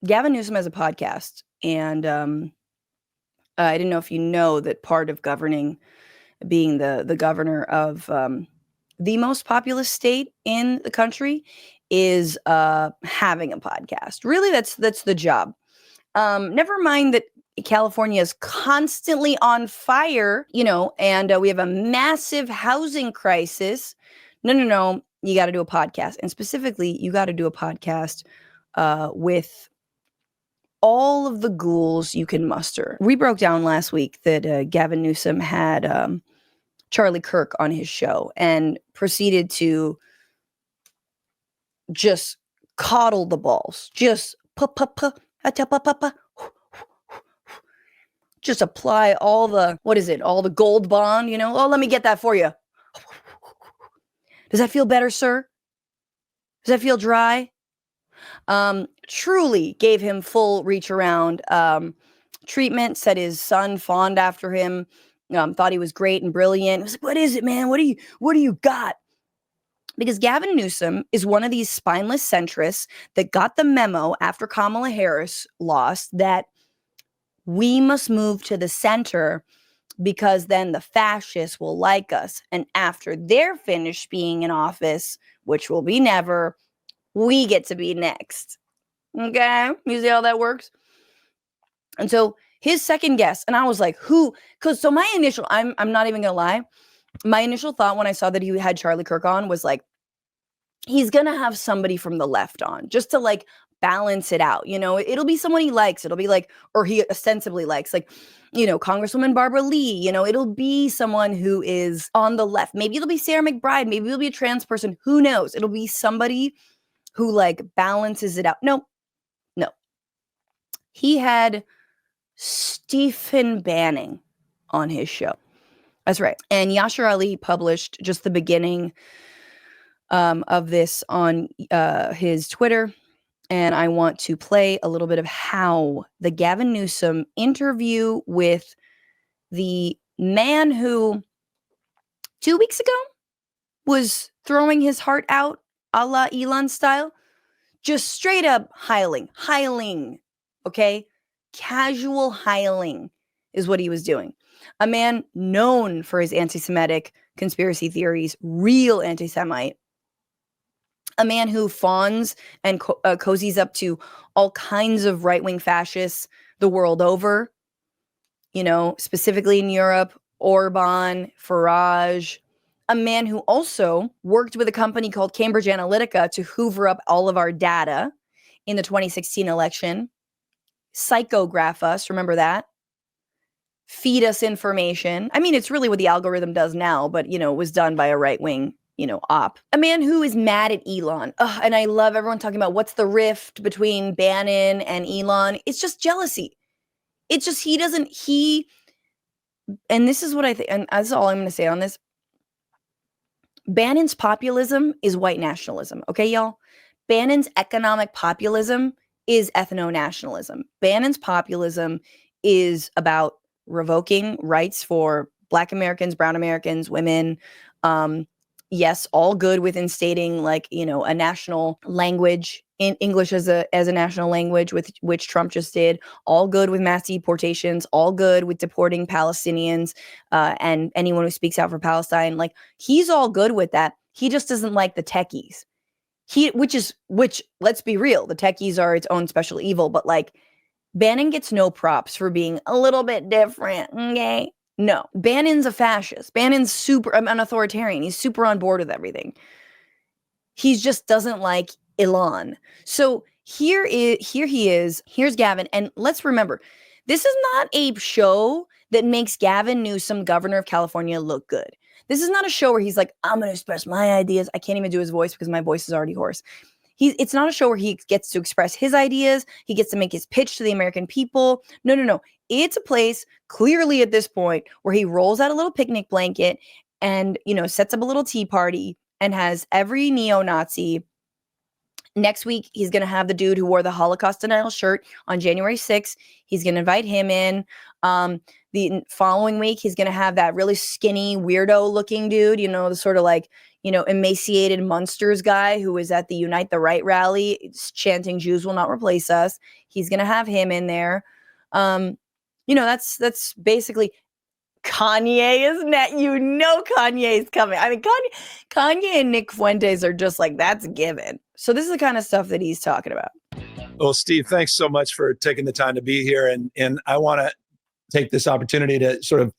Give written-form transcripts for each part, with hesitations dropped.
Gavin Newsom has a podcast, and I didn't know if you know that part of governing, being the governor of the most populous state in the country, is having a podcast. Really, that's the job. Never mind that California is constantly on fire, and we have a massive housing crisis. No. You got to do a podcast. And specifically, you got to do a podcast with all of the ghouls you can muster. We broke down last week that Gavin Newsom had Charlie Kirk on his show and proceeded to just coddle the balls. Just just apply all the gold bond, Oh, let me get that for you. Does that feel better, sir? Does that feel dry? Truly gave him full reach around treatment, said his son fawned after him, thought he was great and brilliant. He was like, what is it, man? What do you got? Because Gavin Newsom is one of these spineless centrists that got the memo after Kamala Harris lost that we must move to the center because then the fascists will like us. And after they're finished being in office, which will be never, we get to be next. Okay? You see how that works? And so his second guess, and I was like, who? Because so my initial, I'm not even going to lie, my initial thought when I saw that he had Charlie Kirk on was like, he's going to have somebody from the left on just to like balance it out. It'll be someone he likes. It'll be like, or he ostensibly likes, like, Congresswoman Barbara Lee, it'll be someone who is on the left. Maybe it'll be Sarah McBride. Maybe it'll be a trans person. Who knows? It'll be somebody who like balances it out. No. He had Steve Bannon on his show. That's right. And Yashar Ali published just the beginning of this on his Twitter. And I want to play a little bit of how the Gavin Newsom interview with the man who 2 weeks ago was throwing his heart out a la Elon style, just straight up hiling, okay? Casual hiling is what he was doing. A man known for his anti-Semitic conspiracy theories, real anti-Semite. A man who fawns and cozies up to all kinds of right-wing fascists the world over, specifically in Europe, Orban, Farage. A man who also worked with a company called Cambridge Analytica to hoover up all of our data in the 2016 election, psychograph us, remember that? Feed us information. I mean, it's really what the algorithm does now, but, it was done by a right-wing op. A man who is mad at Elon. And I love everyone talking about what's the rift between Bannon and Elon. It's just jealousy. It's just and this is what I think, and that's all I'm going to say on this. Bannon's populism is white nationalism. Okay, y'all? Bannon's economic populism is ethno-nationalism. Bannon's populism is about revoking rights for Black Americans, Brown Americans, women, yes, all good with instating like, a national language in English as a national language, with which Trump just did. All good with mass deportations. All good with deporting Palestinians and anyone who speaks out for Palestine. Like, he's all good with that. He just doesn't like the techies. Which let's be real, the techies are its own special evil. But like, Bannon gets no props for being a little bit different. Okay. No, Bannon's a fascist. Bannon's super an authoritarian. He's super on board with everything. He just doesn't like Elon. So here he is. Here's Gavin. And let's remember, this is not a show that makes Gavin Newsom, governor of California, look good. This is not a show where he's like, I'm going to express my ideas. I can't even do his voice because my voice is already hoarse. It's not a show where he gets to express his ideas. He gets to make his pitch to the American people. No. It's a place clearly at this point where he rolls out a little picnic blanket and, sets up a little tea party and has every neo-Nazi. Next week, he's going to have the dude who wore the Holocaust denial shirt on January 6th. He's going to invite him in. The following week, he's going to have that really skinny, weirdo looking dude, the sort of like, emaciated Munsters guy who was at the Unite the Right rally chanting "Jews will not replace us." He's going to have him in there. That's basically Kanye, isn't it? Kanye's coming. I mean, Kanye and Nick Fuentes are just like, that's given. So this is the kind of stuff that he's talking about. Well, Steve, thanks so much for taking the time to be here. And I want to take this opportunity to sort of,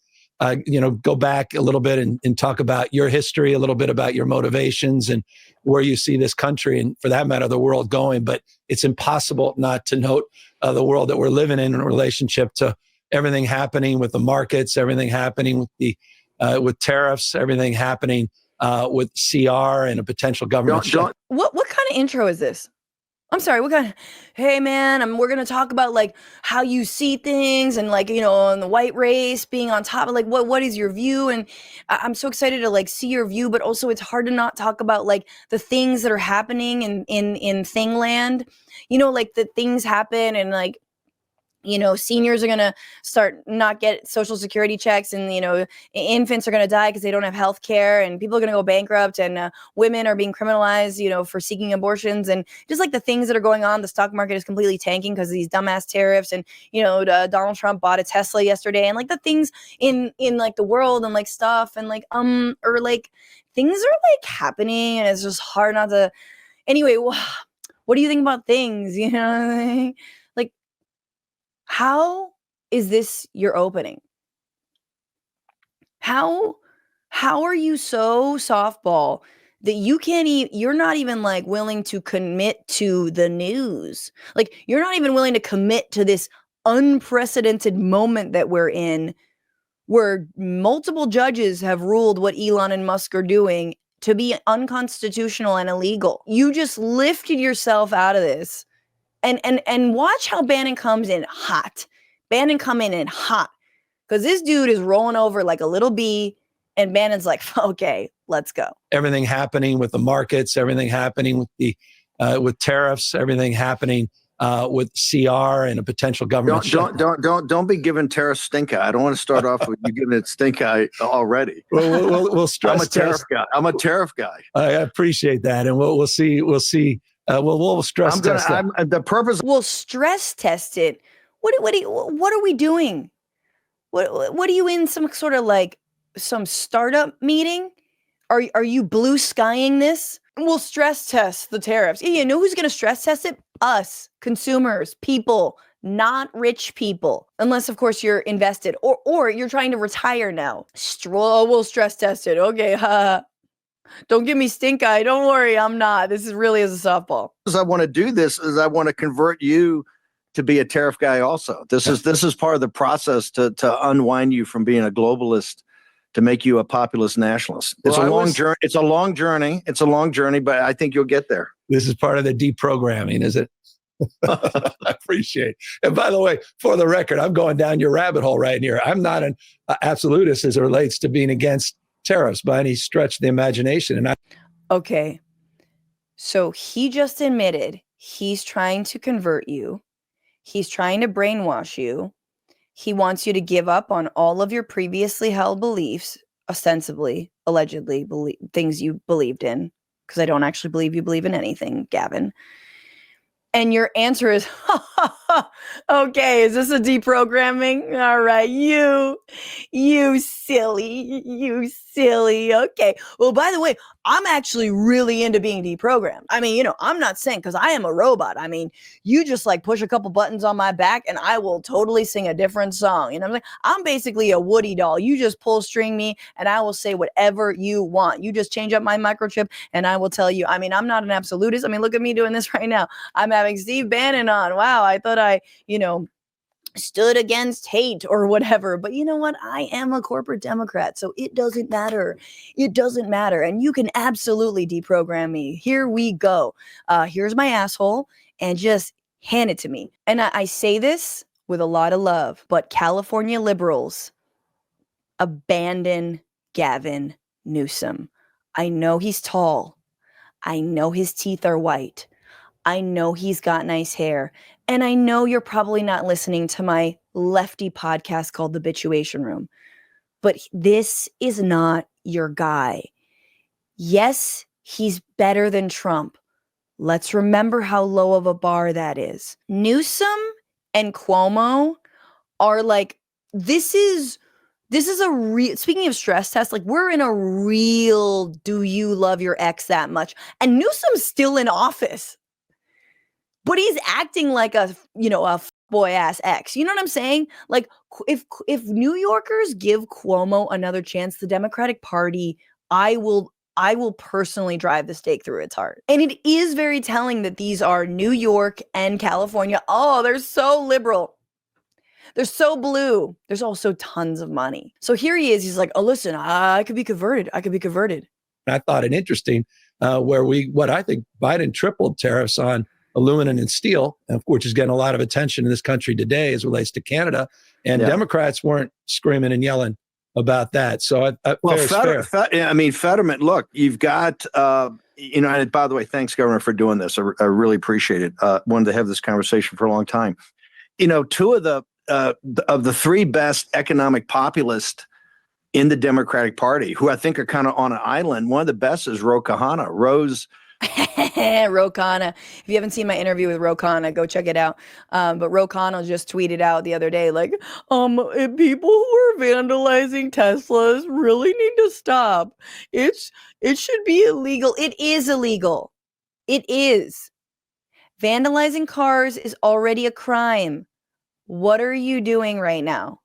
go back a little bit and talk about your history, a little bit about your motivations and where you see this country and, for that matter, the world going. But it's impossible not to note the world that we're living in relationship to everything happening with the markets, everything happening with the with tariffs, everything happening with CR and a potential government. What kind of intro is this? I'm sorry, what kind of, hey man, we're going to talk about like how you see things and like, on the white race being on top of like, what is your view? And I'm so excited to like see your view, but also it's hard to not talk about like the things that are happening in Thingland, like the things happen and like, seniors are going to start not get social security checks and, infants are going to die because they don't have health care and people are going to go bankrupt and women are being criminalized, for seeking abortions and just like the things that are going on. The stock market is completely tanking because of these dumbass tariffs and, Donald Trump bought a Tesla yesterday and like the things in like the world and like stuff and like, or like things are like happening and it's just hard not to, anyway, what do you think about things? How is this your opening? How are you so softball that you're not even like willing to commit to the news? Like you're not even willing to commit to this unprecedented moment that we're in where multiple judges have ruled what Elon and Musk are doing to be unconstitutional and illegal. You just lifted yourself out of this. And watch how Bannon comes in hot. Bannon coming in hot. Because this dude is rolling over like a little bee. And Bannon's like, okay, let's go. Everything happening with the markets, everything happening with the with tariffs, everything happening with CR and a potential government. Don't be giving tariffs stink eye. I don't want to start off with you giving it stink eye already. We'll stress. I'm a tariff guy. I'm a tariff guy. I appreciate that, and we'll see. We'll stress test it. The purpose. We'll stress test it. What are we doing? What are you in some sort of like some startup meeting? Are you blue skying this? We'll stress test the tariffs. Yeah, you know who's going to stress test it? Us, consumers, people, not rich people. Unless, of course, you're invested or you're trying to retire now. We'll stress test it. Okay, don't give me stink eye. Don't worry, I'm not. This is really as a softball. I want to do this is I want to convert you to be a tariff guy also. This is part of the process to unwind you from being a globalist to make you a populist nationalist. It's a long journey. It's a long journey, but I think you'll get there. This is part of the deprogramming, is it? I appreciate it. And by the way, for the record, I'm going down your rabbit hole right here. I'm not an absolutist as it relates to being against tariffs by any stretch of the imagination. Okay. So he just admitted he's trying to convert you. He's trying to brainwash you. He wants you to give up on all of your previously held beliefs, ostensibly, allegedly, things you believed in, because I don't actually believe you believe in anything, Gavin. And your answer is, okay, is this a deprogramming? All right, you silly. Okay. Well, by the way, I'm actually really into being deprogrammed. I mean, I'm not saying because I am a robot. I mean, you just like push a couple buttons on my back and I will totally sing a different song. You know what I'm saying? I'm basically a Woody doll. You just pull string me and I will say whatever you want. You just change up my microchip and I will tell you. I mean, I'm not an absolutist. I mean, look at me doing this right now. I'm having Steve Bannon on. Wow. I thought I, stood against hate or whatever. But you know what? I am a corporate Democrat, so it doesn't matter. It doesn't matter. And you can absolutely deprogram me. Here we go. Here's my asshole and just hand it to me. And I say this with a lot of love, but California liberals abandon Gavin Newsom. I know he's tall. I know his teeth are white. I know he's got nice hair. And I know you're probably not listening to my lefty podcast called The Bitchuation Room. But this is not your guy. Yes, he's better than Trump. Let's remember how low of a bar that is. Newsom and Cuomo are like, this is a real, speaking of stress test, like we're in a real, do you love your ex that much? And Newsom's still in office, but he's acting like a boy ass ex. You know what I'm saying? Like if New Yorkers give Cuomo another chance, the Democratic Party, I will personally drive the stake through its heart. And it is very telling that these are New York and California. Oh, they're so liberal. They're so blue. There's also tons of money. So here he is. He's like, oh, listen, I could be converted. I could be converted. I thought it interesting what I think Biden tripled tariffs on aluminum and steel, which is getting a lot of attention in this country today as it relates to Canada. And Democrats weren't screaming and yelling about that. So Fetterman, look, you've got, and by the way, thanks, Governor, for doing this. I really appreciate it. Wanted to have this conversation for a long time. Two of the three best economic populists in the Democratic Party, who I think are kind of on an island. One of the best is Ro Khanna. Ro Khanna. If you haven't seen my interview with Ro Khanna, go check it out. But Ro Khanna just tweeted out the other day, like, if people who are vandalizing Teslas really need to stop. It should be illegal. It is illegal. It is. Vandalizing cars is already a crime. What are you doing right now?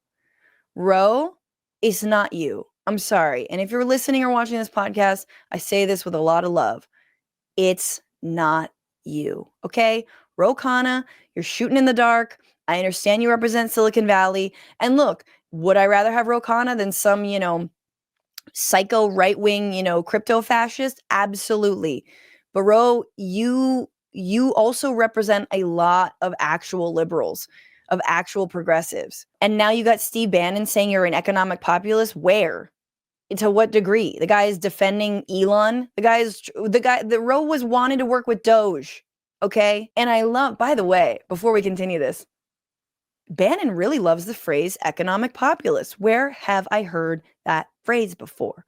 Ro, it's not you. I'm sorry. And if you're listening or watching this podcast, I say this with a lot of love. It's not you. Okay? Ro Khanna, you're shooting in the dark. I understand you represent Silicon Valley. And look, would I rather have Ro Khanna than some, psycho right-wing, crypto fascist? Absolutely. But Ro, you also represent a lot of actual liberals, of actual progressives. And now you got Steve Bannon saying you're an economic populist. Where? To what degree? The guy is defending Elon. The Ro was wanting to work with Doge. Okay. And I love, by the way, before we continue this, Bannon really loves the phrase economic populist. Where have I heard that phrase before?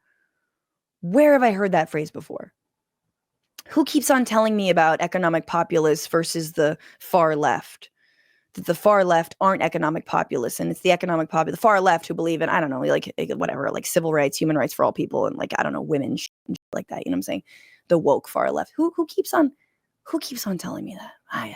Where have I heard that phrase before? Who keeps on telling me about economic populists versus the far left? That the far left aren't economic populists, and it's the far left who believe in, I don't know, like whatever, like civil rights, human rights for all people, and like, I don't know, women and shit like that. You know what I'm saying? The woke far left. Who keeps on telling me that? I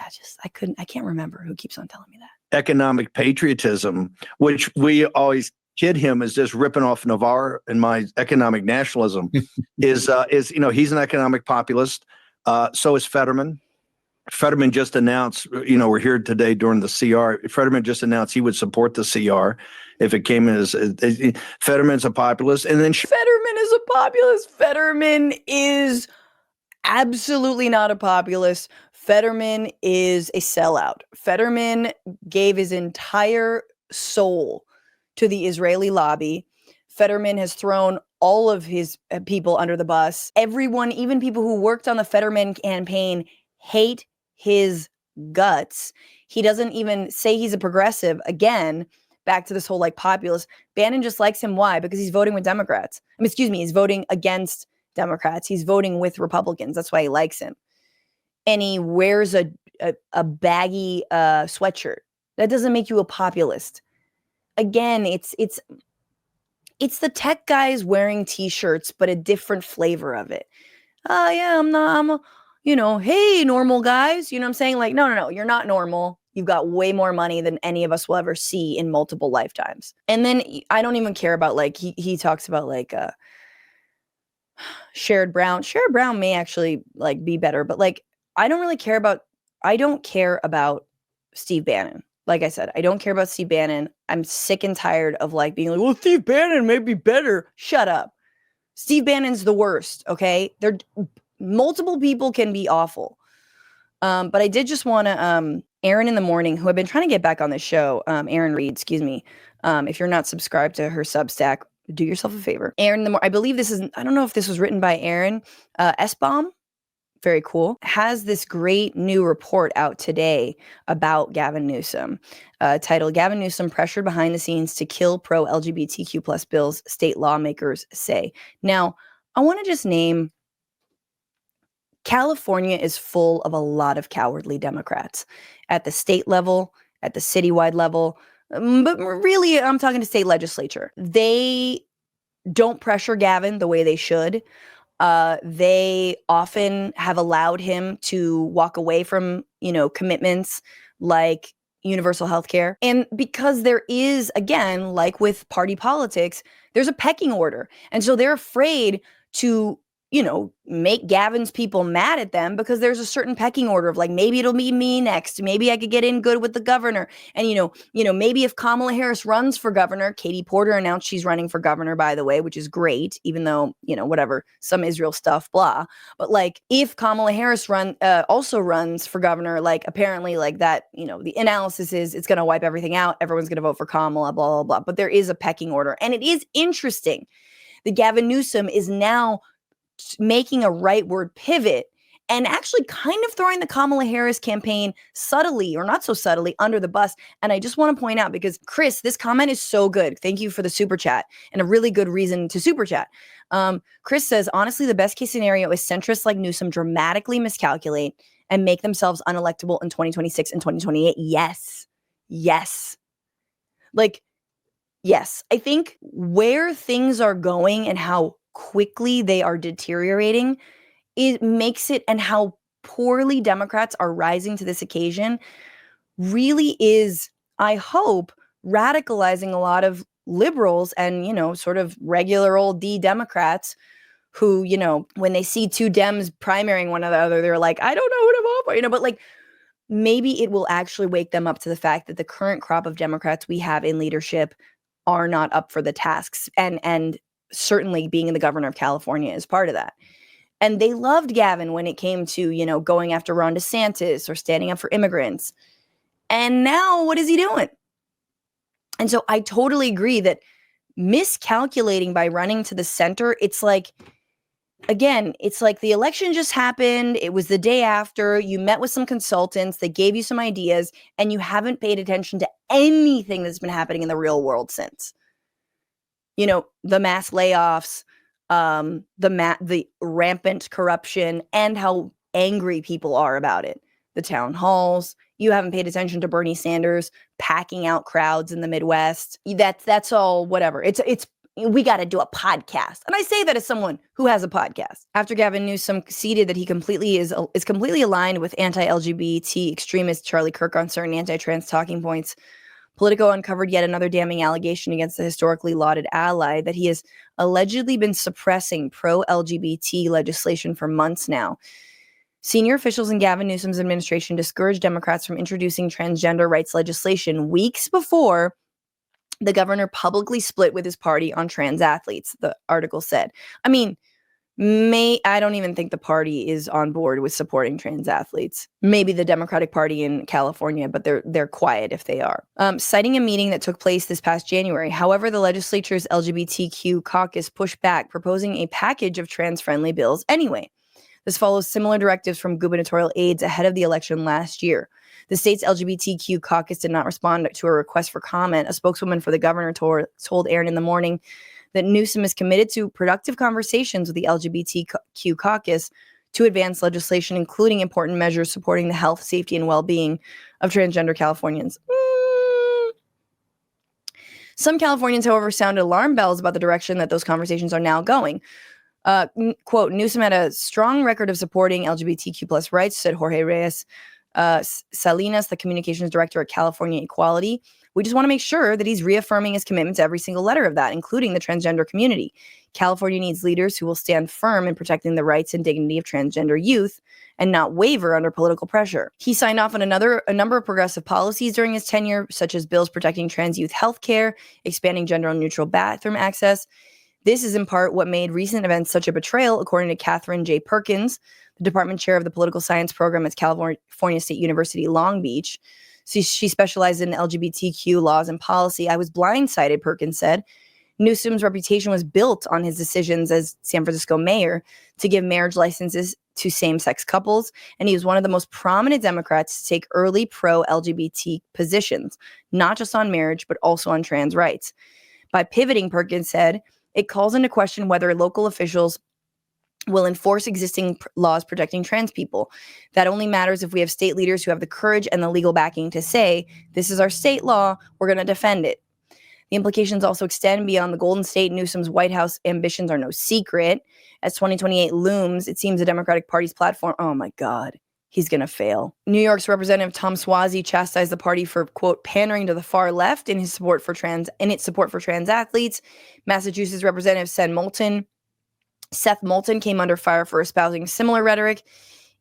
can't remember who keeps on telling me that. Economic patriotism, which we always kid him as just ripping off Navarre and my economic nationalism, is he's an economic populist. So is Fetterman. Fetterman just announced, we're here today during the CR. Fetterman just announced he would support the CR if it came in as Fetterman's a populist. And then Fetterman is a populist. Fetterman is absolutely not a populist. Fetterman is a sellout. Fetterman gave his entire soul to the Israeli lobby. Fetterman has thrown all of his people under the bus. Everyone, even people who worked on the Fetterman campaign, hate his guts. He doesn't even say he's a progressive. Again, back to this whole like populist. Bannon just likes him. Why? Because he's voting with Democrats. He's voting against Democrats. He's voting with Republicans. That's why he likes him. And he wears a baggy sweatshirt. That doesn't make you a populist. Again, it's the tech guys wearing t-shirts, but a different flavor of it. Hey, normal guys, you know what I'm saying? Like, no, you're not normal. You've got way more money than any of us will ever see in multiple lifetimes. And then I don't even care about, like, he talks about like Sherrod Brown. Sherrod Brown may actually like be better, but like, I don't care about Steve Bannon. Like I said, I don't care about Steve Bannon. I'm sick and tired of like being like, well, Steve Bannon may be better. Shut up. Steve Bannon's the worst. Okay. Multiple people can be awful. But I did just want to, Erin in the Morning, who I've been trying to get back on this show, Erin Reed, excuse me. If you're not subscribed to her Substack, do yourself a favor. Erin in the Morning, I believe I don't know if this was written by Erin S-Bomb. Very cool. Has this great new report out today about Gavin Newsom, titled Gavin Newsom Pressured Behind the Scenes to Kill Pro-LGBTQ+ Bills, State Lawmakers Say. Now, I want to just name California is full of a lot of cowardly Democrats at the state level, at the citywide level, but really, I'm talking to state legislature. They don't pressure Gavin the way they should. They often have allowed him to walk away from, commitments like universal health care. And because there is, again, like with party politics, there's a pecking order. And so they're afraid to, make Gavin's people mad at them because there's a certain pecking order of like, maybe it'll be me next. Maybe I could get in good with the governor. And, maybe if Kamala Harris runs for governor, Katie Porter announced she's running for governor, by the way, which is great, even though, whatever, some Israel stuff, blah. But like, if Kamala Harris also runs for governor, like apparently like that, the analysis is it's going to wipe everything out. Everyone's going to vote for Kamala, blah, blah, blah. But there is a pecking order. And it is interesting that Gavin Newsom is now making a rightward pivot and actually kind of throwing the Kamala Harris campaign subtly or not so subtly under the bus. And I just want to point out, because Chris, this comment is so good. Thank you for the super chat and a really good reason to super chat. Chris says, honestly, the best case scenario is centrists like Newsom dramatically miscalculate and make themselves unelectable in 2026 and 2028. Yes. Yes. Like, yes. I think where things are going and how quickly they are deteriorating, it makes it, and how poorly Democrats are rising to this occasion really is, I hope, radicalizing a lot of liberals and, sort of regular old D Democrats who, when they see two Dems primarying one another, they're like, I don't know who to vote for, but like, maybe it will actually wake them up to the fact that the current crop of Democrats we have in leadership are not up for the tasks. And certainly being the governor of California is part of that. And they loved Gavin when it came to, going after Ron DeSantis or standing up for immigrants. And now what is he doing? And so I totally agree that miscalculating by running to the center, it's like, again, it's like the election just happened. It was the day after. You met with some consultants. They gave you some ideas, and you haven't paid attention to anything that's been happening in the real world since. The mass layoffs, the rampant corruption, and how angry people are about it. The town halls. You haven't paid attention to Bernie Sanders packing out crowds in the Midwest. That's all whatever. We got to do a podcast. And I say that as someone who has a podcast. After Gavin Newsom conceded that he is completely aligned with anti-LGBT extremist Charlie Kirk on certain anti-trans talking points, Politico uncovered yet another damning allegation against the historically lauded ally that he has allegedly been suppressing pro-LGBT legislation for months now. Senior officials in Gavin Newsom's administration discouraged Democrats from introducing transgender rights legislation weeks before the governor publicly split with his party on trans athletes, the article said. I mean, I don't even think the party is on board with supporting trans athletes. Maybe the Democratic Party in California, but they're quiet if they are. Citing a meeting that took place this past January. However, the legislature's LGBTQ caucus pushed back, proposing a package of trans-friendly bills anyway. This follows similar directives from gubernatorial aides ahead of the election last year. The state's LGBTQ caucus did not respond to a request for comment. A spokeswoman for the governor told Aaron in the Morning that Newsom is committed to productive conversations with the LGBTQ caucus to advance legislation, including important measures supporting the health, safety, and well-being of transgender Californians. Some Californians, however, sounded alarm bells about the direction that those conversations are now going. Quote, Newsom had a strong record of supporting LGBTQ plus rights, said Jorge Reyes Salinas, the communications director at California Equality. We just want to make sure that he's reaffirming his commitment to every single letter of that, including the transgender community. California needs leaders who will stand firm in protecting the rights and dignity of transgender youth and not waver under political pressure. He signed off on a number of progressive policies during his tenure, such as bills protecting trans youth health care, expanding gender-neutral bathroom access. This is in part what made recent events such a betrayal, according to Catherine J. Perkins, the department chair of the political science program at California State University, Long Beach. She specialized in LGBTQ laws and policy. I was blindsided, Perkins said. Newsom's reputation was built on his decisions as San Francisco mayor to give marriage licenses to same-sex couples, and he was one of the most prominent Democrats to take early pro-LGBT positions, not just on marriage, but also on trans rights. By pivoting, Perkins said, it calls into question whether local officials will enforce existing laws protecting trans people. That only matters if we have state leaders who have the courage and the legal backing to say, this is our state law, we're going to defend it. The implications also extend beyond the Golden State. Newsom's White House ambitions are no secret. As 2028 looms, it seems the Democratic Party's platform, oh my God, he's going to fail. New York's Representative Tom Suozzi chastised the party for, quote, pandering to the far left in its support for trans athletes. Massachusetts Representative Seth Moulton came under fire for espousing similar rhetoric.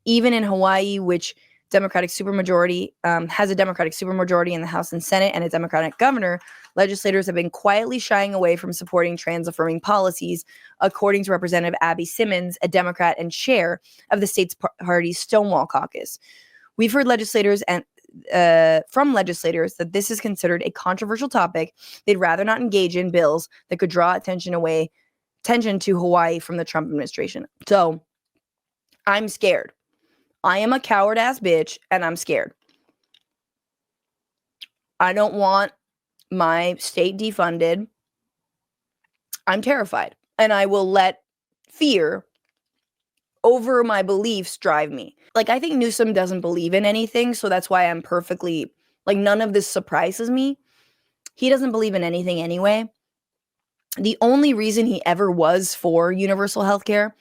Even in Hawaii, which Democratic supermajority has a Democratic supermajority in the House and Senate and a Democratic governor, legislators have been quietly shying away from supporting trans-affirming policies, according to Representative Abby Simmons, a Democrat and chair of the state's party's Stonewall Caucus. We've heard from legislators that this is considered a controversial topic. They'd rather not engage in bills that could draw attention to Hawaii from the Trump administration. So I'm scared. I am a coward ass bitch and I'm scared. I don't want my state defunded. I'm terrified, and I will let fear over my beliefs drive me. Like, I think Newsom doesn't believe in anything, so that's why I'm perfectly, like, none of this surprises me. He doesn't believe in anything anyway. The only reason he ever was for universal health care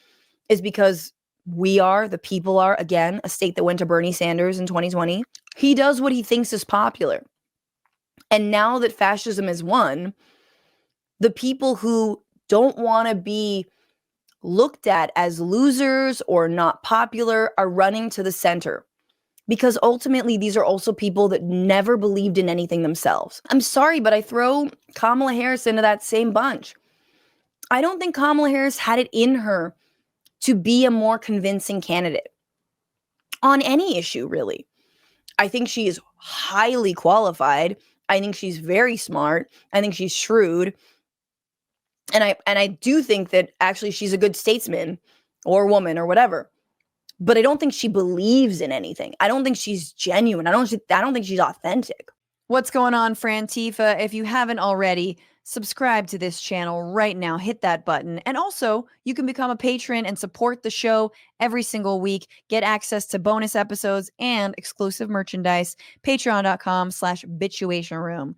is because the people are, again, a state that went to Bernie Sanders in 2020. He does what he thinks is popular. And now that fascism has won, the people who don't want to be looked at as losers or not popular are running to the center. Because ultimately, these are also people that never believed in anything themselves. I'm sorry, but I throw Kamala Harris into that same bunch. I don't think Kamala Harris had it in her to be a more convincing candidate on any issue, really. I think she is highly qualified. I think she's very smart. I think she's shrewd. And I do think that actually she's a good statesman or woman or whatever. But I don't think she believes in anything. I don't think she's genuine. I don't think she's authentic. What's going on, Frantifa? If you haven't already, subscribe to this channel right now. Hit that button. And also, you can become a patron and support the show every single week. Get access to bonus episodes and exclusive merchandise. Patreon.com/Bitchuation Room.